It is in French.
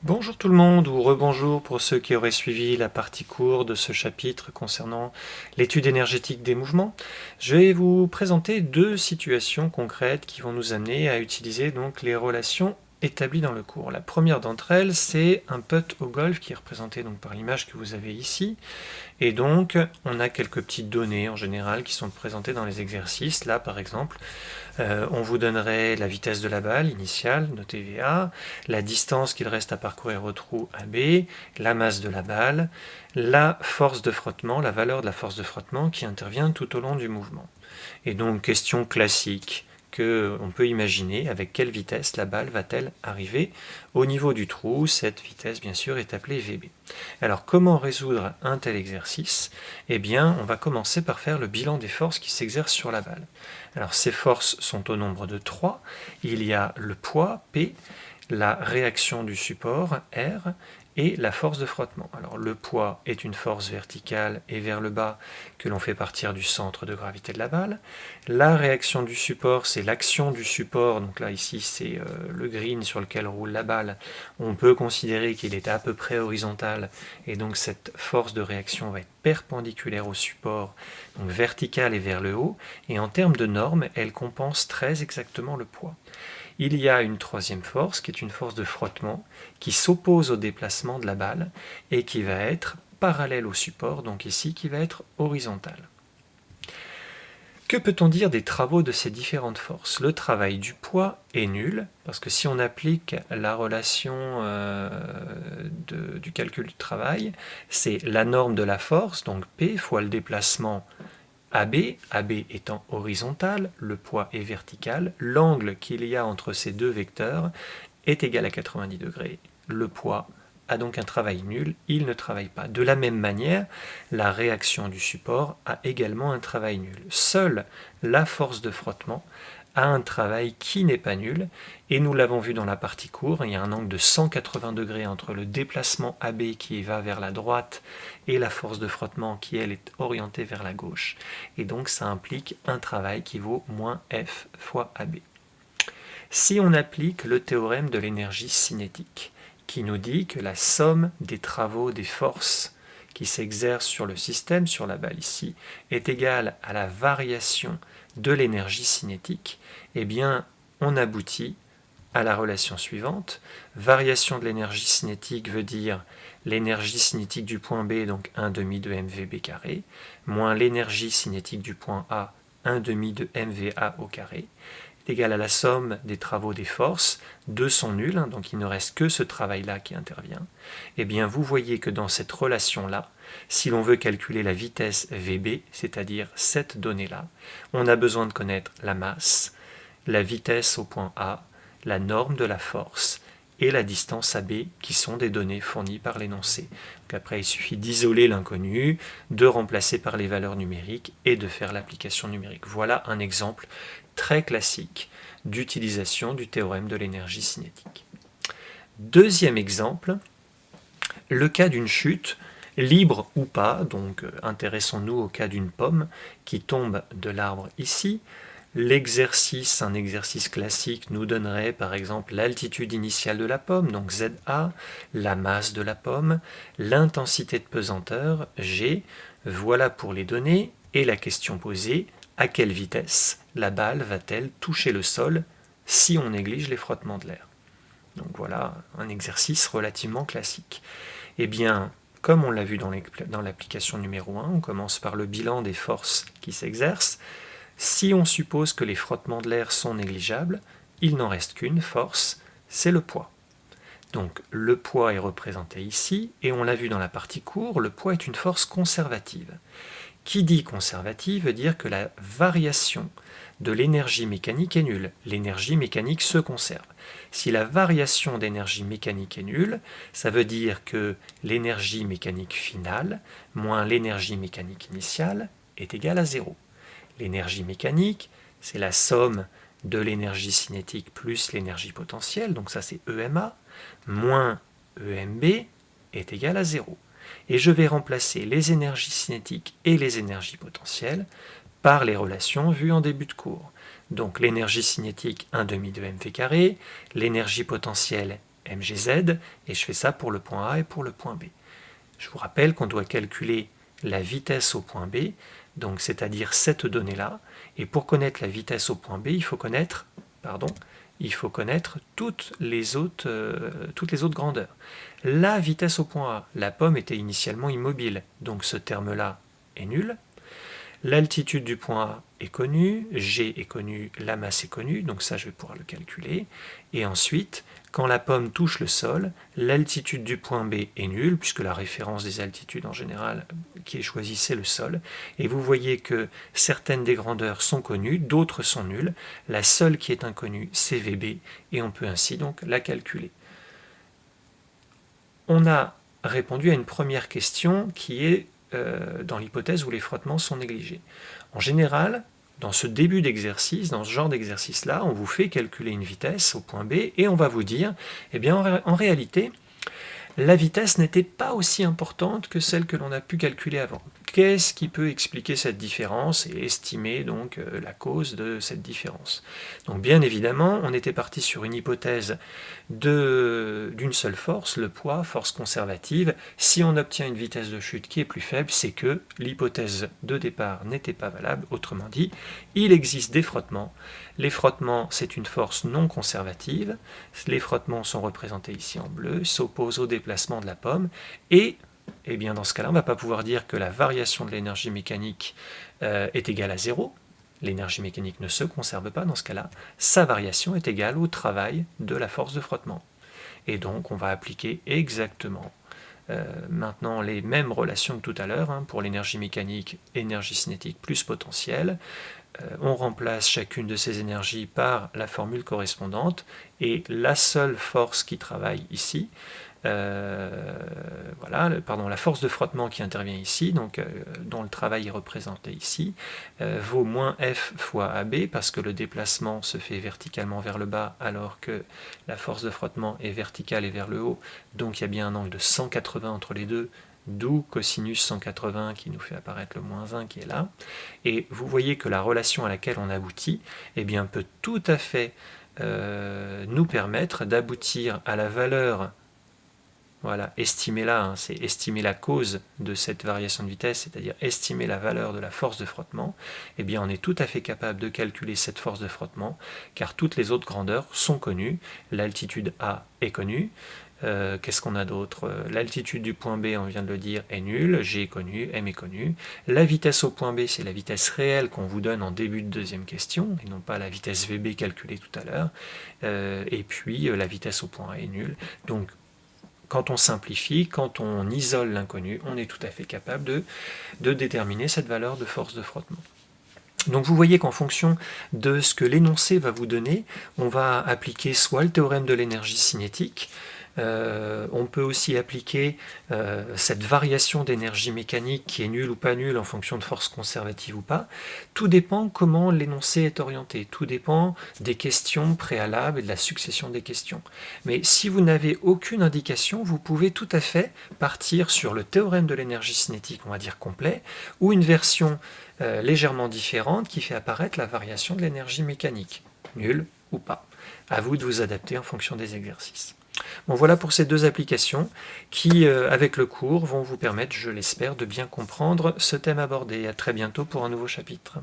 Bonjour tout le monde, ou rebonjour pour ceux qui auraient suivi la partie court de ce chapitre concernant l'étude énergétique des mouvements. Je vais vous présenter deux situations concrètes qui vont nous amener à utiliser donc les relations établies dans le cours. La première d'entre elles, c'est un putt au golf qui est représenté donc par l'image que vous avez ici. Et donc, on a quelques petites données en général qui sont présentées dans les exercices. Là, par exemple, on vous donnerait la vitesse de la balle initiale, notée VA, la distance qu'il reste à parcourir au trou AB, la masse de la balle, la force de frottement, la valeur de la force de frottement qui intervient tout au long du mouvement. Et donc, question classique qu'on peut imaginer, avec quelle vitesse la balle va-t-elle arriver au niveau du trou. Cette vitesse, bien sûr, est appelée VB. Alors, comment résoudre un tel exercice? Eh bien, on va commencer par faire le bilan des forces qui s'exercent sur la balle. Alors, ces forces sont au nombre de 3. Il y a le poids, P, la réaction du support, R, et la force de frottement. Alors le poids est une force verticale et vers le bas que l'on fait partir du centre de gravité de la balle. La réaction du support, c'est l'action du support, donc là ici c'est le green sur lequel roule la balle. On peut considérer qu'il est à peu près horizontal et donc cette force de réaction va être perpendiculaire au support, donc verticale et vers le haut, et en termes de normes, elle compense très exactement le poids. Il y a une troisième force, qui est une force de frottement, qui s'oppose au déplacement de la balle et qui va être parallèle au support, donc ici qui va être horizontale. Que peut-on dire des travaux de ces différentes forces? Le travail du poids est nul, parce que si on applique la relation du calcul du travail, c'est la norme de la force, donc P fois le déplacement AB, AB étant horizontal, le poids est vertical, l'angle qu'il y a entre ces deux vecteurs est égal à 90 degrés. Le poids a donc un travail nul, il ne travaille pas. De la même manière, la réaction du support a également un travail nul. Seule la force de frottement a un travail qui n'est pas nul, et nous l'avons vu dans la partie court, il y a un angle de 180 degrés entre le déplacement AB qui va vers la droite et la force de frottement qui, elle, est orientée vers la gauche. Et donc ça implique un travail qui vaut moins F fois AB. Si on applique le théorème de l'énergie cinétique, qui nous dit que la somme des travaux des forces qui s'exercent sur le système, sur la balle ici, est égale à la variation de l'énergie cinétique, eh bien, on aboutit à la relation suivante. Variation de l'énergie cinétique veut dire l'énergie cinétique du point B, donc 1 demi de mvb carré, moins l'énergie cinétique du point A, 1 demi de mva au carré, est égal à la somme des travaux des forces. Deux sont nuls, donc il ne reste que ce travail-là qui intervient. Eh bien, vous voyez que dans cette relation-là, si l'on veut calculer la vitesse VB, c'est-à-dire cette donnée-là, on a besoin de connaître la masse, la vitesse au point A, la norme de la force et la distance AB, qui sont des données fournies par l'énoncé. Après, il suffit d'isoler l'inconnu, de remplacer par les valeurs numériques et de faire l'application numérique. Voilà un exemple très classique d'utilisation du théorème de l'énergie cinétique. Deuxième exemple, le cas d'une chute, libre ou pas, donc intéressons-nous au cas d'une pomme qui tombe de l'arbre ici. L'exercice, un exercice classique, nous donnerait par exemple l'altitude initiale de la pomme, donc ZA, la masse de la pomme, l'intensité de pesanteur, G. Voilà pour les données, et la question posée, à quelle vitesse la balle va-t-elle toucher le sol si on néglige les frottements de l'air? Donc voilà un exercice relativement classique. Eh bien, comme on l'a vu dans l'application numéro 1, on commence par le bilan des forces qui s'exercent. Si on suppose que les frottements de l'air sont négligeables, il n'en reste qu'une force, c'est le poids. Donc le poids est représenté ici, et on l'a vu dans la partie court, le poids est une force conservative. Qui dit conservative veut dire que la variation de l'énergie mécanique est nulle. L'énergie mécanique se conserve. Si la variation d'énergie mécanique est nulle, ça veut dire que l'énergie mécanique finale moins l'énergie mécanique initiale est égale à 0. L'énergie mécanique, c'est la somme de l'énergie cinétique plus l'énergie potentielle, donc ça c'est EMA, moins EMB est égal à 0. Et je vais remplacer les énergies cinétiques et les énergies potentielles par les relations vues en début de cours. Donc l'énergie cinétique 1 demi de mv carré, l'énergie potentielle mgz, et je fais ça pour le point A et pour le point B. Je vous rappelle qu'on doit calculer la vitesse au point B, donc c'est-à-dire cette donnée-là, et pour connaître la vitesse au point B, il faut connaître toutes les autres grandeurs. La vitesse au point A, la pomme était initialement immobile, donc ce terme-là est nul. L'altitude du point A est connue, G est connu, la masse est connue, donc ça je vais pouvoir le calculer. Et ensuite, quand la pomme touche le sol, l'altitude du point B est nulle, puisque la référence des altitudes en général qui est choisie c'est le sol. Et vous voyez que certaines des grandeurs sont connues, d'autres sont nulles. La seule qui est inconnue c'est VB, et on peut ainsi donc la calculer. On a répondu à une première question qui est dans l'hypothèse où les frottements sont négligés. En général, dans ce début d'exercice, dans ce genre d'exercice-là, on vous fait calculer une vitesse au point B et on va vous dire, eh bien en réalité, la vitesse n'était pas aussi importante que celle que l'on a pu calculer avant. Qu'est-ce qui peut expliquer cette différence et estimer donc la cause de cette différence? Donc bien évidemment, on était parti sur une hypothèse d'une seule force, le poids, force conservative. Si on obtient une vitesse de chute qui est plus faible, c'est que l'hypothèse de départ n'était pas valable. Autrement dit, il existe des frottements. Les frottements, c'est une force non conservative. Les frottements sont représentés ici en bleu, s'opposent au déplacement de la pomme et eh bien dans ce cas-là, on ne va pas pouvoir dire que la variation de l'énergie mécanique est égale à 0. L'énergie mécanique ne se conserve pas dans ce cas-là. Sa variation est égale au travail de la force de frottement. Et donc, on va appliquer exactement maintenant les mêmes relations que tout à l'heure, pour l'énergie mécanique, énergie cinétique plus potentiel. On remplace chacune de ces énergies par la formule correspondante, et la seule force qui travaille ici, la force de frottement qui intervient ici, donc dont le travail est représenté ici, vaut moins F fois AB, parce que le déplacement se fait verticalement vers le bas, alors que la force de frottement est verticale et vers le haut, donc il y a bien un angle de 180 entre les deux, d'où cosinus 180 qui nous fait apparaître le moins 1 qui est là. Et vous voyez que la relation à laquelle on aboutit peut tout à fait nous permettre d'aboutir à la valeur, estimer là, c'est estimer la cause de cette variation de vitesse, c'est-à-dire estimer la valeur de la force de frottement. On est tout à fait capable de calculer cette force de frottement, car toutes les autres grandeurs sont connues. L'altitude A est connue. Qu'est-ce qu'on a d'autre? L'altitude du point B, on vient de le dire, est nulle, G est connu, M est connu. La vitesse au point B, c'est la vitesse réelle qu'on vous donne en début de deuxième question, et non pas la vitesse VB calculée tout à l'heure. Et puis la vitesse au point A est nulle. Donc quand on simplifie, quand on isole l'inconnu, on est tout à fait capable de déterminer cette valeur de force de frottement. Donc vous voyez qu'en fonction de ce que l'énoncé va vous donner, on va appliquer soit le théorème de l'énergie cinétique, on peut aussi appliquer cette variation d'énergie mécanique qui est nulle ou pas nulle en fonction de force conservative ou pas. Tout dépend comment l'énoncé est orienté, tout dépend des questions préalables et de la succession des questions. Mais si vous n'avez aucune indication, vous pouvez tout à fait partir sur le théorème de l'énergie cinétique, on va dire complet, ou une version légèrement différente qui fait apparaître la variation de l'énergie mécanique, nulle ou pas. À vous de vous adapter en fonction des exercices. Bon, voilà pour ces deux applications qui, avec le cours, vont vous permettre, je l'espère, de bien comprendre ce thème abordé. À très bientôt pour un nouveau chapitre.